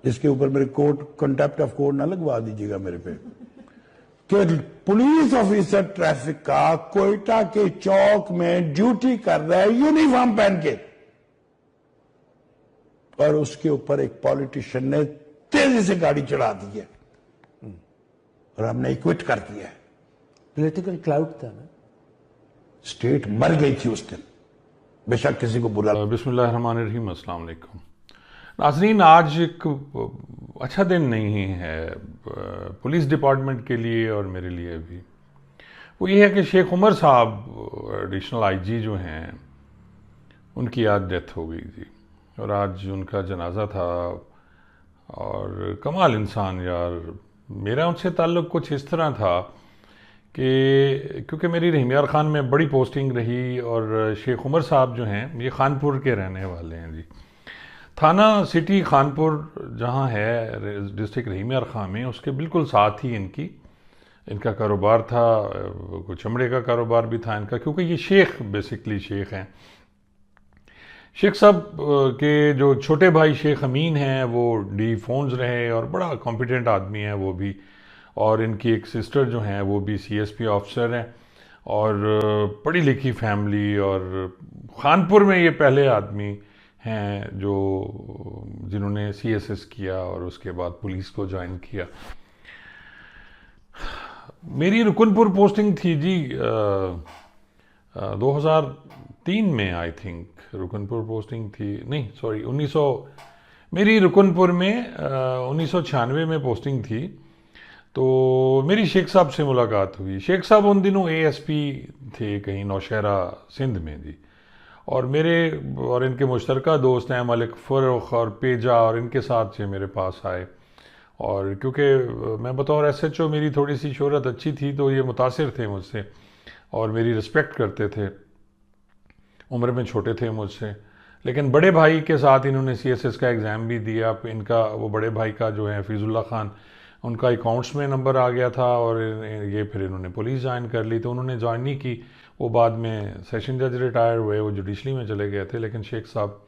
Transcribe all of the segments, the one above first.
इसके ऊपर मेरे कोर्ट कंटेप्ट ऑफ कोर्ट ना लगवा दीजिएगा मेरे पे कि पुलिस ऑफिसर ट्रैफिक का कोयटा के चौक में ड्यूटी कर रहा है यूनिफॉर्म पहन के, और उसके ऊपर एक पॉलिटिशियन ने तेजी से गाड़ी चढ़ा दी है और हमने क्विट कर दिया है। पॉलिटिकल क्लाउड था ना, स्टेट मर गई थी उस दिन, बेशक किसी को बुला। बिस्मिल्लाहिर्रहमानिर्रहीम, अस्सलाम वालेकुम नाज़रीन। आज एक अच्छा दिन नहीं है पुलिस डिपार्टमेंट के लिए और मेरे लिए भी। वो ये है कि शेख उमर साहब एडिशनल आईजी जो हैं, उनकी आज डेथ हो गई थी और आज उनका जनाजा था। और कमाल इंसान यार, मेरा उनसे ताल्लुक़ कुछ इस तरह था कि क्योंकि मेरी रहीम खान में बड़ी पोस्टिंग रही और शेख उमर साहब जो हैं ये खानपुर के रहने वाले हैं जी। थाना सिटी खानपुर जहाँ है डिस्ट्रिक्ट रहीम खान में, उसके बिल्कुल साथ ही इनका कारोबार था। कुछ चमड़े का कारोबार भी था इनका, क्योंकि ये शेख बेसिकली शेख हैं। शेख साहब के जो छोटे भाई शेख अमीन हैं वो डी फोन्स रहे और बड़ा कॉम्पिटेंट आदमी है वो भी। और इनकी एक सिस्टर जो हैं वो भी सीएसपी ऑफिसर हैं और पढ़ी लिखी फैमिली। और खानपुर में ये पहले आदमी हैं जिन्होंने सीएसएस किया और उसके बाद पुलिस को ज्वाइन किया। मेरी रुकनपुर पोस्टिंग थी जी 2003 में, आई थिंक रुकनपुर पोस्टिंग थी, नहीं सॉरी 1900, मेरी रुकनपुर में 1996 में पोस्टिंग थी। तो मेरी शेख साहब से मुलाकात हुई। शेख साहब उन दिनों एएसपी थे कहीं नौशहरा सिंध में जी। और मेरे और इनके मुश्तरका दोस्त हैं मलिक फ़रूख और पेजा, और इनके साथ से मेरे पास आए। और क्योंकि मैं बतौर एसएचओ मेरी थोड़ी सी शोहरत अच्छी थी तो ये मुतासिर थे मुझसे और मेरी रिस्पेक्ट करते थे। उम्र में छोटे थे मुझसे, लेकिन बड़े भाई के साथ इन्होंने सीएसएस का एग्ज़ाम भी दिया। इनका वो बड़े भाई का जो है फीजुल्ला खान, उनका अकाउंट्स में नंबर आ गया था और ये फिर इन्होंने पुलिस ज्वाइन कर ली। तो उन्होंने ज्वाइन नहीं की, वो बाद में सेशन जज रिटायर हुए, वो जुडिशली में चले गए थे। लेकिन शेख साहब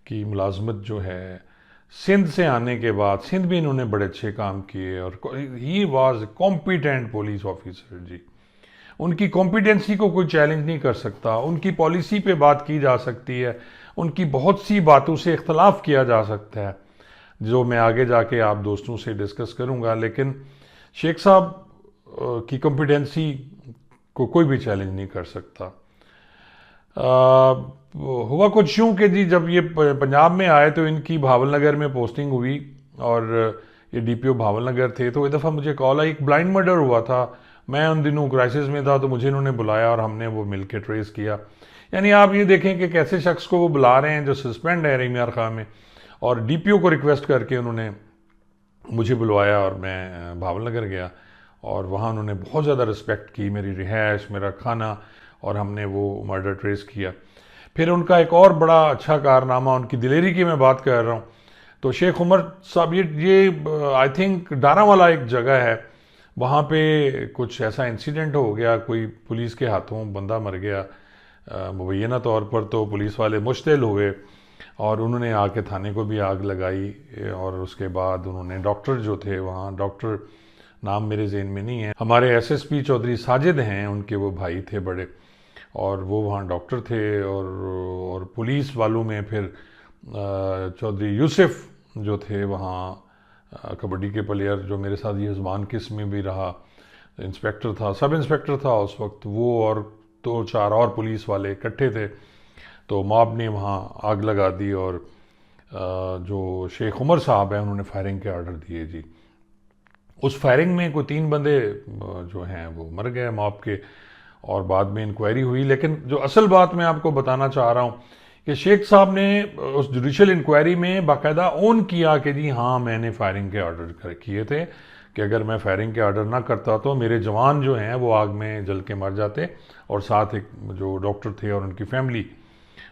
की मुलाजमत जो है सिंध से आने के बाद, सिंध भी इन्होंने बड़े अच्छे काम किए और he was competent police officer जी। उनकी कॉम्पिटेंसी को कोई चैलेंज नहीं कर सकता, उनकी पॉलिसी पे बात की जा सकती है, उनकी बहुत सी बातों से इख्तलाफ किया जा सकता है जो मैं आगे जाके आप दोस्तों से डिस्कस करूंगा। लेकिन शेख साहब की कॉम्पिटेंसी को कोई भी चैलेंज नहीं कर सकता। हुआ कुछ यूँ कि जी जब ये पंजाब में आए तो इनकी भावल नगर में पोस्टिंग हुई और ये डीपीओ भावल नगर थे। तो एक दफ़ा मुझे कॉल आई, एक ब्लाइंड मर्डर हुआ था, मैं उन दिनों क्राइसिस में था, तो मुझे इन्होंने बुलाया और हमने वो मिल के ट्रेस किया। यानी आप ये देखें कि कैसे शख्स को वो बुला रहे हैं जो सस्पेंड है रहीम खान में, और डीपीओ को रिक्वेस्ट करके उन्होंने मुझे बुलवाया और मैं भावल नगर गया और वहाँ उन्होंने बहुत ज़्यादा रिस्पेक्ट की, मेरी रिहाइश, मेरा खाना, और हमने वो मर्डर ट्रेस किया। फिर उनका एक और बड़ा अच्छा कारनामा, उनकी दिलेरी की मैं बात कर रहा हूँ, तो शेख उमर साहब ये आई थिंक डारावाला एक जगह है, वहाँ पे कुछ ऐसा इंसिडेंट हो गया, कोई पुलिस के हाथों बंदा मर गया। मुबैना तौर पर तो पुलिस वाले मुश्तिल हुए और उन्होंने आके थाने को भी आग लगाई। और उसके बाद उन्होंने डॉक्टर जो थे वहाँ, डॉक्टर नाम मेरे ज़हन में नहीं है, हमारे एसएसपी चौधरी साजिद हैं, उनके वो भाई थे बड़े, और वो वहाँ डॉक्टर थे। और पुलिस वालों में फिर चौधरी यूसुफ जो थे वहाँ कबड्डी के प्लेयर, जो मेरे साथ ये ज़बान किस में भी रहा, इंस्पेक्टर था, सब इंस्पेक्टर था उस वक्त वो, और 2-4 और पुलिस वाले इकट्ठे थे। तो मॉब ने वहाँ आग लगा दी और जो शेख उमर साहब हैं उन्होंने फायरिंग के आर्डर दिए जी। उस फायरिंग में कोई 3 बंदे जो हैं वो मर गए मॉब के, और बाद में इंक्वायरी हुई। लेकिन जो असल बात मैं आपको बताना चाह रहा हूँ कि शेख साहब ने उस जुडिशल इंक्वायरी में बाकायदा ओन किया कि जी हाँ मैंने फायरिंग के आर्डर किए थे, कि अगर मैं फायरिंग के आर्डर ना करता तो मेरे जवान जो हैं वो आग में जल के मर जाते, और साथ एक जो डॉक्टर थे और उनकी फैमिली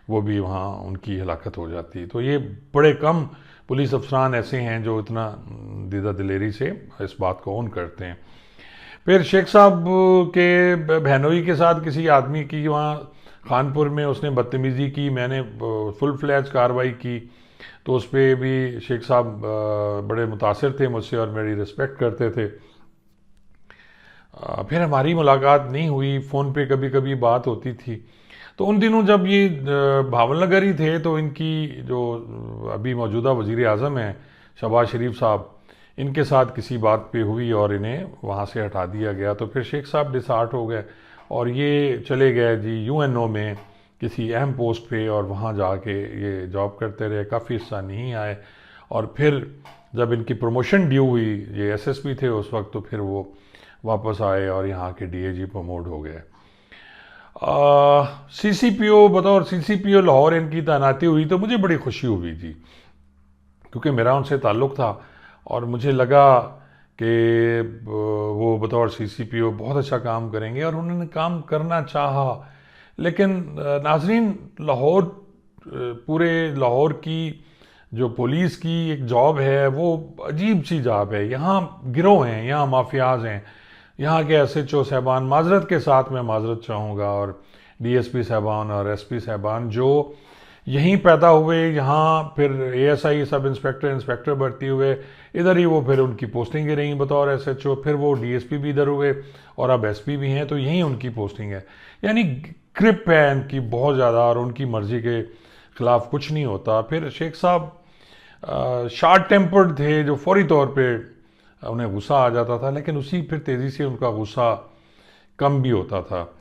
वो भी वहाँ उनकी हलाकत हो जाती। तो ये बड़े कम पुलिस अफसरान ऐसे हैं जो इतना दीदा दिलेरी से इस बात को ओन करते हैं। फिर शेख साहब के बहनोई के साथ किसी आदमी की वहाँ खानपुर में उसने बदतमीज़ी की, मैंने फुल फ्लैज कार्रवाई की तो उस पर भी शेख साहब बड़े मुतासिर थे मुझसे और मेरी रिस्पेक्ट करते थे। फिर हमारी मुलाकात नहीं हुई, फ़ोन पे कभी कभी बात होती थी। तो उन दिनों जब ये भावल नगर ही थे तो इनकी जो अभी मौजूदा वज़ीर आज़म हैं शहबाज शरीफ साहब, इनके साथ किसी बात पे हुई और इन्हें वहाँ से हटा दिया गया। तो फिर शेख साहब डिसहार्ट हो गए और ये चले गए जी यूएनओ में किसी अहम पोस्ट पे, और वहाँ जाके ये जॉब करते रहे, काफ़ी हिस्सा नहीं आए। और फिर जब इनकी प्रमोशन ड्यू हुई, ये एसएसपी थे उस वक्त, तो फिर वो वापस आए और यहाँ के डीएजी प्रमोट हो गए। सीसीपीओ, बतौर सीसीपीओ लाहौर इनकी तैनाती हुई तो मुझे बड़ी खुशी हुई जी, क्योंकि मेरा उनसे ताल्लुक़ था और मुझे लगा कि वो बतौर सीसीपीओ बहुत अच्छा काम करेंगे, और उन्होंने काम करना चाहा। लेकिन नाजरीन, लाहौर, पूरे लाहौर की जो पुलिस की एक जॉब है वो अजीब सी जॉब है। यहाँ गिरोह हैं, यहाँ माफियाज हैं, यहाँ के एसएचओ साहबान, माजरत के साथ मैं माजरत चाहूँगा, और डीएसपी साहबान और एसपी साहबान जो यहीं पैदा हुए, यहाँ फिर एएसआई सब इंस्पेक्टर, इंस्पेक्टर भर्ती हुए, इधर ही वो फिर उनकी पोस्टिंग रही बतौर एसएचओ, फिर वो डीएसपी भी इधर हुए और अब एसपी भी हैं, तो यहीं उनकी पोस्टिंग है। यानी ग्रिप है इनकी बहुत ज़्यादा, और उनकी मर्जी के खिलाफ कुछ नहीं होता। फिर शेख साहब शार्ट टेम्पर्ड थे, जो फौरी तौर पे उन्हें गुस्सा आ जाता था, लेकिन उसी फिर तेज़ी से उनका गुस्सा कम भी होता था।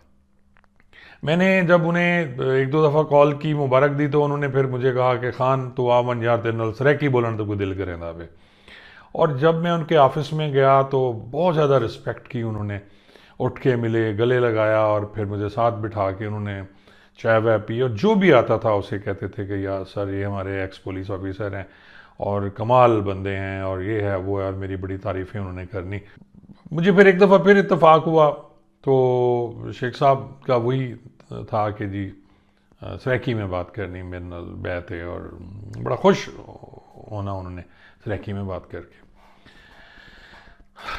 मैंने जब उन्हें एक दो दफ़ा कॉल की, मुबारक दी, तो उन्होंने फिर मुझे कहा कि खान तो आवन यार तेरे नाल सरैकी बोलन तो कोई दिल करेंदा वे। और जब मैं उनके ऑफिस में गया तो बहुत ज़्यादा रिस्पेक्ट की उन्होंने, उठ के मिले, गले लगाया, और फिर मुझे साथ बिठा के उन्होंने चाय वाय पी, और जो भी आता था उसे कहते थे कि यार सर ये हमारे एक्स पुलिस ऑफिसर हैं और कमाल बंदे हैं और ये है वो है, और मेरी बड़ी तारीफ़ें उन्होंने करनी। मुझे फिर एक दफ़ा फिर इत्तेफाक हुआ तो शेख साहब का वही था कि जी सरैकी में बात करनी, मेरे नाल बैत है, और बड़ा खुश होना उन्होंने सरैकी में बात करके।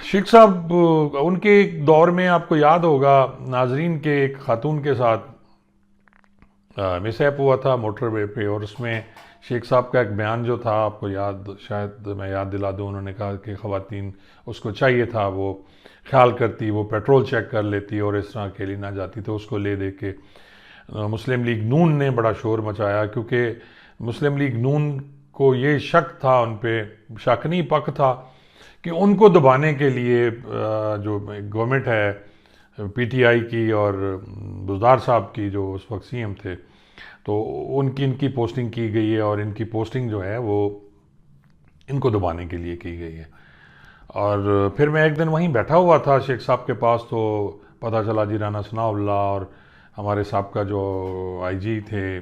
शेख साहब उनके दौर में आपको याद होगा नाजरीन के एक खातून के साथ मिसहैप हुआ था मोटरवे पे, और उसमें शेख साहब का एक बयान जो था आपको याद, शायद मैं याद दिला दूँ, उन्होंने कहा कि ख़वातीन उसको चाहिए था, वो ख्याल करती, वो पेट्रोल चेक कर लेती और इस तरह अकेली ना जाती, तो उसको ले दे के मुस्लिम लीग नून ने बड़ा शोर मचाया, क्योंकि मुस्लिम लीग नून को ये शक था, उन पे शक नहीं पक था कि उनको दबाने के लिए जो गवर्नमेंट है पीटीआई की और बुज़दार साहब की जो उस वक्त सीएम थे, तो इनकी पोस्टिंग की गई है, और इनकी पोस्टिंग जो है वो इनको दबाने के लिए की गई है। और फिर मैं एक दिन वहीं बैठा हुआ था शेख साहब के पास, तो पता चला जी राना सनाउल्लाह और हमारे साहब का जो आईजी थे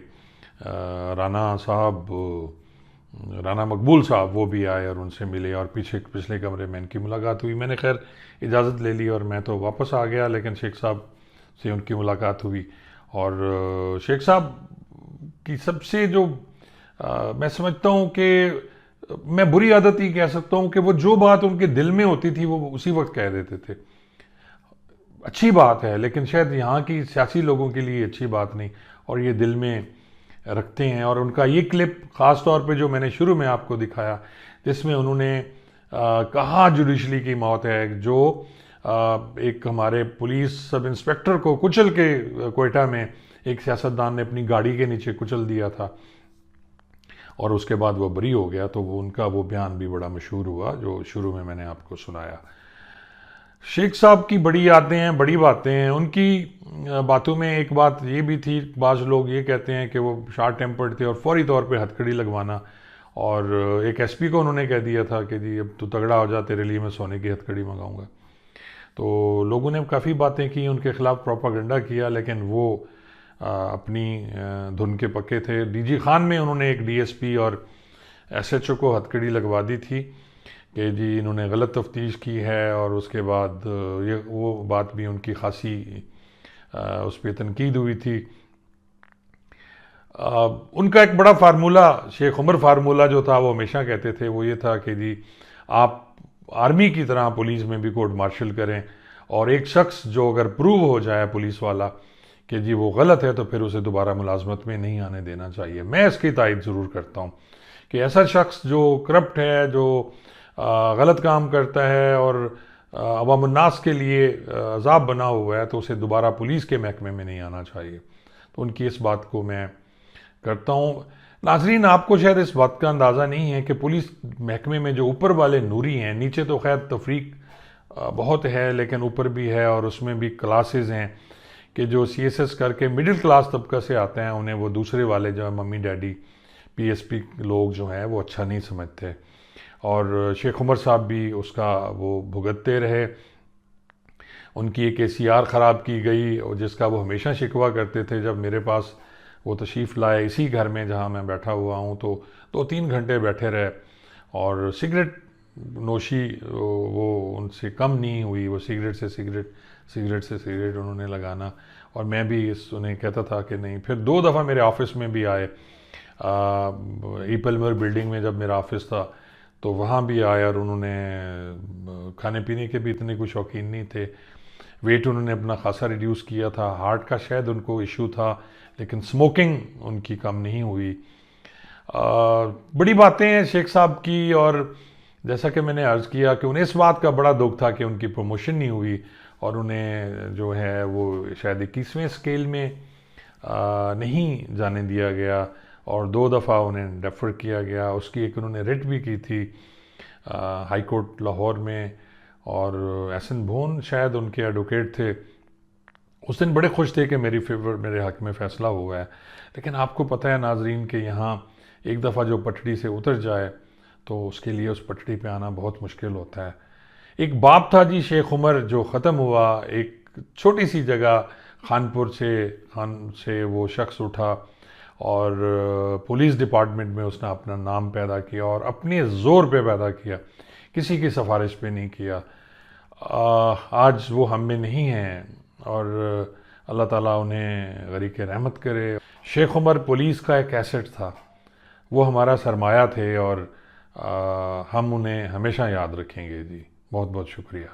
राना साहब, राना मकबूल साहब, वो भी आए और उनसे मिले, और पिछले कमरे में इनकी मुलाकात हुई। मैंने खैर इजाज़त ले ली और मैं तो वापस आ गया, लेकिन शेख साहब से उनकी मुलाकात हुई। और शेख साहब की सबसे जो मैं समझता हूँ कि मैं बुरी आदत ही कह सकता हूँ कि वो जो बात उनके दिल में होती थी वो उसी वक्त कह देते थे। अच्छी बात है, लेकिन शायद यहाँ की सियासी लोगों के लिए अच्छी बात नहीं, और ये दिल में रखते हैं। और उनका ये क्लिप ख़ास तौर पे जो मैंने शुरू में आपको दिखाया, जिसमें उन्होंने कहा जुडिशली की मौत है, जो एक हमारे पुलिस सब इंस्पेक्टर को कुचल के कोयटा में एक सियासतदान ने अपनी गाड़ी के नीचे कुचल दिया था और उसके बाद वो बरी हो गया, तो वो उनका वो बयान भी बड़ा मशहूर हुआ जो शुरू में मैंने आपको सुनाया। शेख साहब की बड़ी यादें हैं, बड़ी बातें हैं। उनकी बातों में एक बात ये भी थी, बाज़ लोग ये कहते हैं कि वो शार्ट टेम्पर्ड थे और फौरी तौर पे हथकड़ी लगवाना, और एक एसपी को उन्होंने कह दिया था कि जी अब तू तगड़ा हो जा, तेरे लिए मैं सोने की हथकड़ी मंगाऊंगा। तो लोगों ने काफ़ी बातें की, उनके खिलाफ प्रोपागेंडा किया, लेकिन वो अपनी धुन के पक्के थे। डीजी खान में उन्होंने एक डीएसपी और एसएचओ को हथकड़ी लगवा दी थी कि जी इन्होंने गलत तफ्तीश की है, और उसके बाद ये वो बात भी उनकी खासी उस पर तनकीद हुई थी। उनका एक बड़ा फार्मूला, शेख उमर फार्मूला जो था, वो हमेशा कहते थे, वो ये था कि जी आप आर्मी की तरह पुलिस में भी कोर्ट मार्शल करें, और एक शख्स जो अगर प्रूव हो जाए पुलिस वाला कि जी वो गलत है, तो फिर उसे दोबारा मुलाजमत में नहीं आने देना चाहिए। मैं इसकी तायद ज़रूर करता हूँ, कि ऐसा शख्स जो करप्ट है, जो गलत काम करता है और अवामुन्नास के लिए अजाब बना हुआ है, तो उसे दोबारा पुलिस के महकमे में नहीं आना चाहिए। तो उनकी इस बात को मैं करता हूँ। नाजरीन, आपको शायद इस बात का अंदाज़ा नहीं है कि पुलिस महकमे में जो ऊपर वाले नूरी हैं, नीचे तो खैर तफरीक बहुत है लेकिन ऊपर भी है, और उसमें भी क्लासेस हैं कि जो CSS करके मिडिल क्लास तबका से आते हैं, उन्हें वो दूसरे वाले जो है मम्मी डैडी PSP लोग जो हैं वो अच्छा नहीं समझते। और शेख उमर साहब भी उसका वो भुगतते रहे। उनकी एक ACR ख़राब की गई और जिसका वो हमेशा शिकवा करते थे। जब मेरे पास वो तशरीफ़ लाए इसी घर में जहाँ मैं बैठा हुआ हूँ, तो 2-3 घंटे बैठे रहे और सिगरेट नोशी वो उनसे कम नहीं हुई। वो सिगरेट से सिगरेट उन्होंने लगाना, और मैं भी उन्हें कहता था कि नहीं। फिर 2 दफ़ा मेरे ऑफिस में भी आए, ईपलमर बिल्डिंग में जब मेरा ऑफिस था तो वहाँ भी आए, और उन्होंने खाने पीने के भी इतने कुछ शौकीन नहीं थे। वेट उन्होंने अपना खासा रिड्यूस किया था, हार्ट का शायद उनको इशू था, लेकिन स्मोकिंग उनकी कम नहीं हुई। बड़ी बातें हैं शेख साहब की, और जैसा कि मैंने अर्ज़ किया कि उन्हें इस बात का बड़ा दुख था कि उनकी प्रमोशन नहीं हुई, और उन्हें जो है वो शायद 21वें स्केल में नहीं जाने दिया गया, और 2 दफ़ा उन्हें डेफर किया गया। उसकी एक उन्होंने रिट भी की थी हाई कोर्ट लाहौर में, और एहसन भोन शायद उनके एडवोकेट थे। उस दिन बड़े खुश थे कि मेरे हक़ में फ़ैसला हुआ है। लेकिन आपको पता है नाजरीन कि यहाँ एक दफ़ा जो पटड़ी से उतर जाए तो उसके लिए उस पटड़ी पे आना बहुत मुश्किल होता है। एक बाप था जी शेख उमर, जो ख़त्म हुआ। एक छोटी सी जगह खान से वो शख्स उठा और पुलिस डिपार्टमेंट में उसने अपना नाम पैदा किया, और अपने ज़ोर पे पैदा किया, किसी की सिफारिश पे नहीं किया। आज वो हम में नहीं हैं, और अल्लाह ताला उन्हें गरीक़ रहमत करे। शेख उमर पुलिस का एक एसेट था, वो हमारा सरमाया थे, और हम उन्हें हमेशा याद रखेंगे जी। बहुत बहुत शुक्रिया।